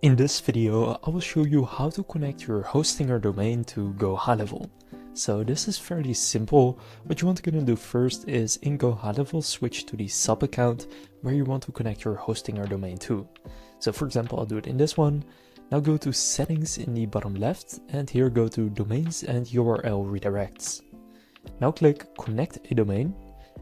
In this video, I will show you how to connect your hosting or domain to GoHighLevel. So this is fairly simple. What you want to do first is in GoHighLevel, switch to the sub account where you want to connect your hosting or domain to. So for example, I'll do it in this one. Now go to settings in the bottom left and here go to domains and URL redirects. Now click connect a domain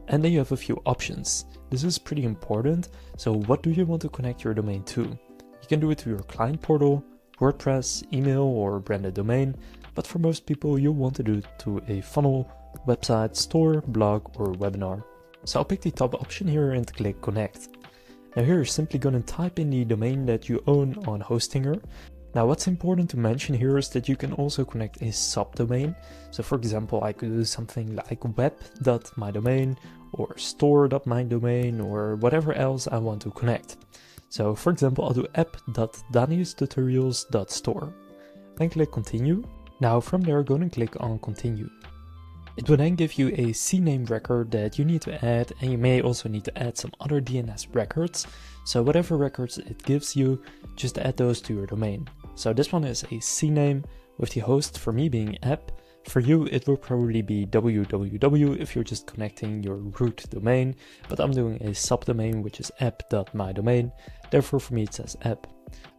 and then you have a few options. This is pretty important. So what do you want to connect your domain to? You can do it to your client portal, WordPress, email, or branded domain, but for most people you'll want to do it to a funnel, website, store, blog, or webinar. So I'll pick the top option here and click connect. Now here you're simply going to type in the domain that you own on Hostinger. Now what's important to mention here is that you can also connect a subdomain. So for example, I could do something like web.mydomain or store.mydomain or whatever else I want to connect. So for example, I'll do app.daniustutorials.store. Then click continue. Now from there, go and click on continue. It will then give you a CNAME record that you need to add, and you may also need to add some other DNS records. So whatever records it gives you, just add those to your domain. So this one is a CNAME with the host for me being app. For you, it will probably be www if you're just connecting your root domain, but I'm doing a subdomain which is app.mydomain, therefore for me it says app.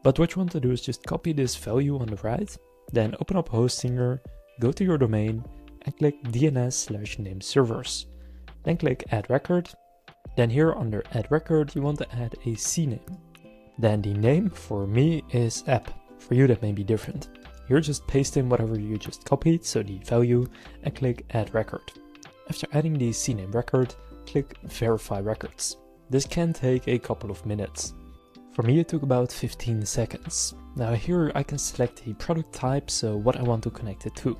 But what you want to do is just copy this value on the right, then open up Hostinger, go to your domain, and click DNS/name servers. Then click add record. Then here under add record, you want to add a CNAME. Then the name for me is app. For you that may be different. Here just paste in whatever you just copied, so the value, and click add record. After adding the CNAME record, click verify records. This can take a couple of minutes. For me it took about 15 seconds. Now here I can select a product type, so what I want to connect it to.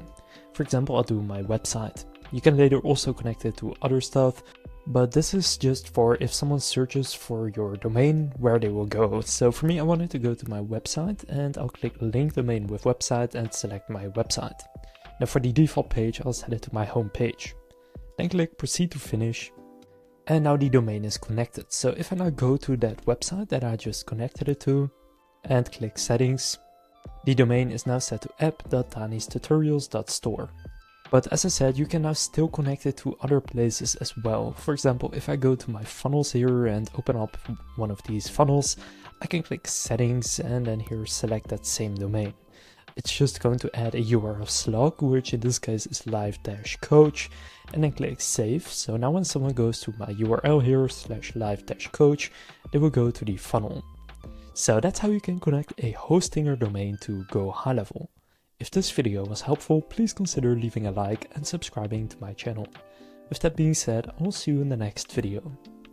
For example, I'll do my website. You can later also connect it to other stuff, but this is just for if someone searches for your domain, where they will go. So for me, I wanted to go to my website and I'll click link domain with website and select my website. Now for the default page, I'll set it to my home page. Then click proceed to finish. And now the domain is connected. So if I now go to that website that I just connected it to and click settings, the domain is now set to app.daniustutorials.store. But as I said, you can now still connect it to other places as well. For example, if I go to my funnels here and open up one of these funnels, I can click settings and then here select that same domain. It's just going to add a URL slug, which in this case is live-coach, and then click save. So now when someone goes to my URL here /live-coach, they will go to the funnel. So that's how you can connect a hosting or domain to GoHighLevel. If this video was helpful, please consider leaving a like and subscribing to my channel. With that being said, I'll see you in the next video.